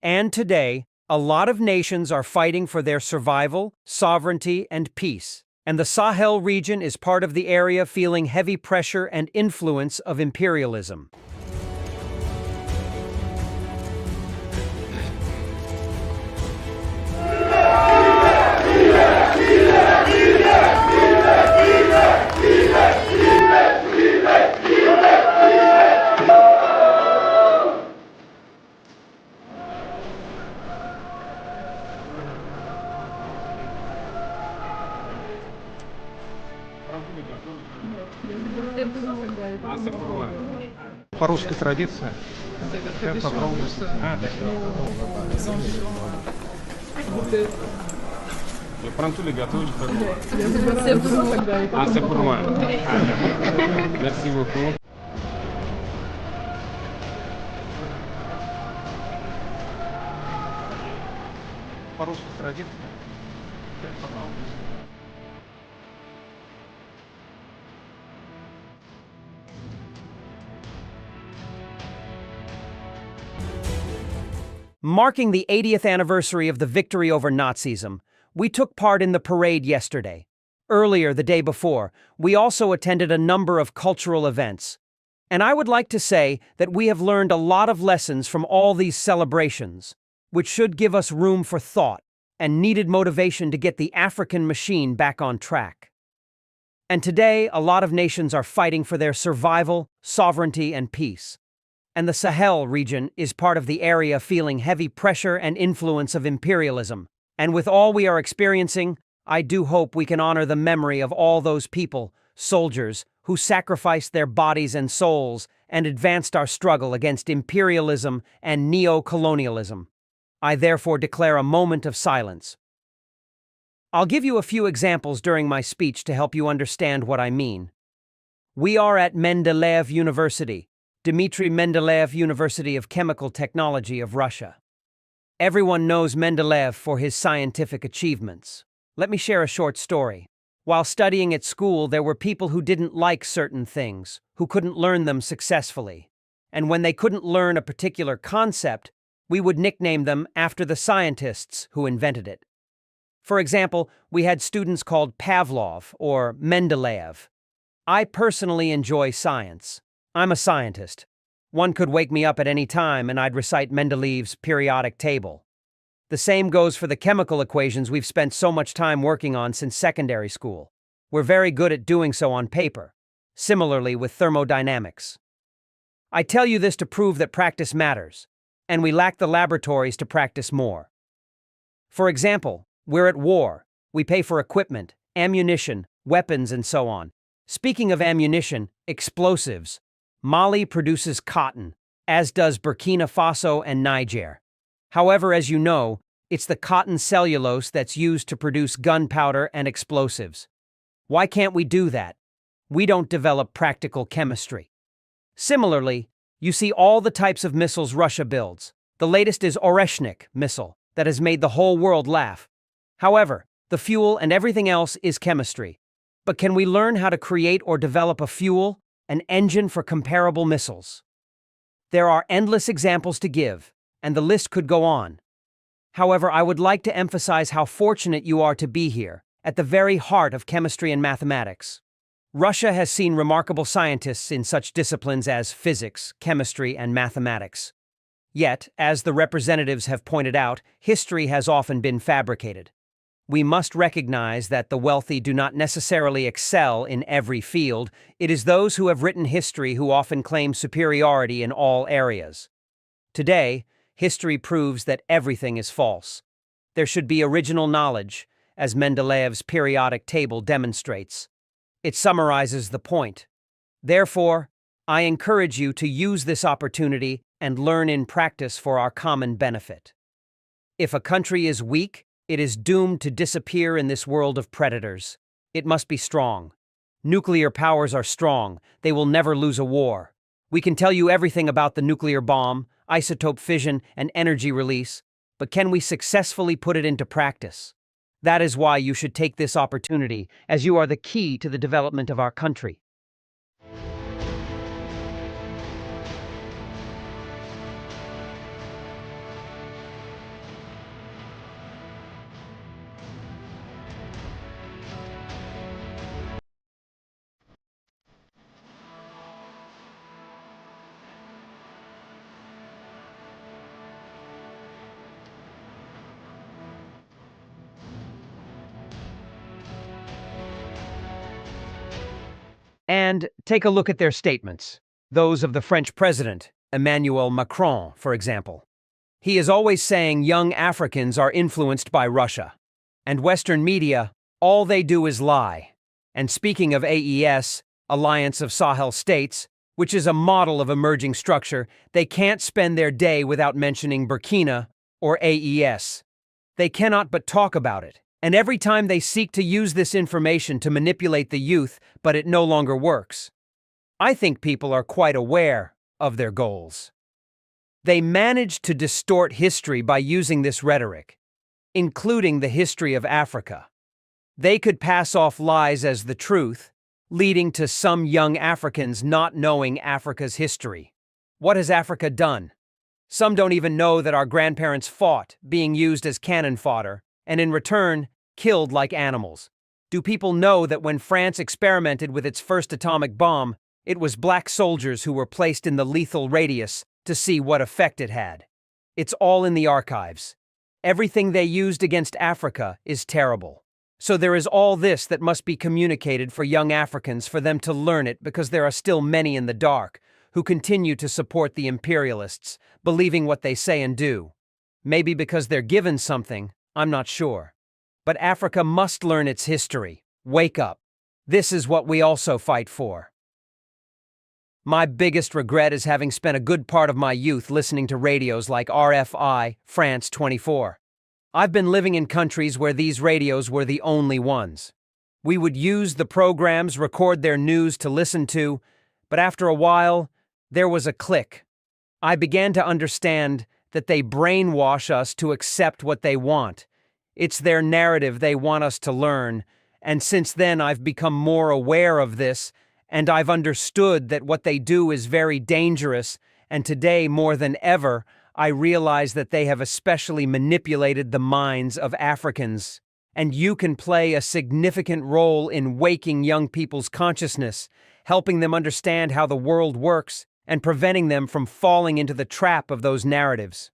And today, a lot of nations are fighting for their survival, sovereignty, and peace. And the Sahel region is part of the area feeling heavy pressure and influence of imperialism. По русской традиции. Попробуем. Францули готовили? C'est pour moi. Merci beaucoup. По русской традиции. Marking the 80th anniversary of the victory over Nazism, we took part in the parade yesterday. Earlier, the day before, we also attended a number of cultural events. And I would like to say that we have learned a lot of lessons from all these celebrations, which should give us room for thought and needed motivation to get the African machine back on track. And today, a lot of nations are fighting for their survival, sovereignty, and peace. And the Sahel region is part of the area feeling heavy pressure and influence of imperialism. And with all we are experiencing, I do hope we can honor the memory of all those people, soldiers, who sacrificed their bodies and souls and advanced our struggle against imperialism and neo-colonialism. I therefore declare a moment of silence. I'll give you a few examples during my speech to help you understand what I mean. We are at Mendeleev University, Dmitry Mendeleev University of Chemical Technology of Russia. Everyone knows Mendeleev for his scientific achievements. Let me share a short story. While studying at school, there were people who didn't like certain things, who couldn't learn them successfully. And when they couldn't learn a particular concept, we would nickname them after the scientists who invented it. For example, we had students called Pavlov or Mendeleev. I personally enjoy science. I'm a scientist. One could wake me up at any time and I'd recite Mendeleev's periodic table. The same goes for the chemical equations we've spent so much time working on since secondary school. We're very good at doing so on paper. Similarly with thermodynamics. I tell you this to prove that practice matters, and we lack the laboratories to practice more. For example, we're at war. We pay for equipment, ammunition, weapons, and so on. Speaking of ammunition, explosives. Mali produces cotton, as does Burkina Faso and Niger. However, as you know, it's the cotton cellulose that's used to produce gunpowder and explosives. Why can't we do that? We don't develop practical chemistry. Similarly, you see all the types of missiles Russia builds. The latest is Oreshnik missile that has made the whole world laugh. However, the fuel and everything else is chemistry. But can we learn how to create or develop a fuel, an engine for comparable missiles? There are endless examples to give, and the list could go on. However, I would like to emphasize how fortunate you are to be here, at the very heart of chemistry and mathematics. Russia has seen remarkable scientists in such disciplines as physics, chemistry, and mathematics. Yet, as the representatives have pointed out, history has often been fabricated. We must recognize that the wealthy do not necessarily excel in every field. It is those who have written history who often claim superiority in all areas. Today, history proves that everything is false. There should be original knowledge, as Mendeleev's periodic table demonstrates. It summarizes the point. Therefore, I encourage you to use this opportunity and learn in practice for our common benefit. If a country is weak, it is doomed to disappear in this world of predators. It must be strong. Nuclear powers are strong. They will never lose a war. We can tell you everything about the nuclear bomb, isotope fission, and energy release, but can we successfully put it into practice? That is why you should take this opportunity, as you are the key to the development of our country. And take a look at their statements. Those of the French president, Emmanuel Macron, for example. He is always saying young Africans are influenced by Russia. And Western media, all they do is lie. And speaking of AES, Alliance of Sahel States, which is a model of emerging structure, they can't spend their day without mentioning Burkina or AES. They cannot but talk about it. And every time they seek to use this information to manipulate the youth, but it no longer works. I think people are quite aware of their goals. They manage to distort history by using this rhetoric, including the history of Africa. They could pass off lies as the truth, leading to some young Africans not knowing Africa's history. What has Africa done? Some don't even know that our grandparents fought, being used as cannon fodder, and in return, killed like animals. Do people know that when France experimented with its first atomic bomb, it was black soldiers who were placed in the lethal radius to see what effect it had? It's all in the archives. Everything they used against Africa is terrible. So there is all this that must be communicated for young Africans for them to learn it, because there are still many in the dark who continue to support the imperialists, believing what they say and do. Maybe because they're given something, I'm not sure. But Africa must learn its history. Wake up. This is what we also fight for. My biggest regret is having spent a good part of my youth listening to radios like RFI, France 24. I've been living in countries where these radios were the only ones. We would use the programs, record their news to listen to, but after a while, there was a click. I began to understand that they brainwash us to accept what they want. It's their narrative they want us to learn, and since then I've become more aware of this, and I've understood that what they do is very dangerous, and today, more than ever, I realize that they have especially manipulated the minds of Africans. And you can play a significant role in waking young people's consciousness, helping them understand how the world works, and preventing them from falling into the trap of those narratives.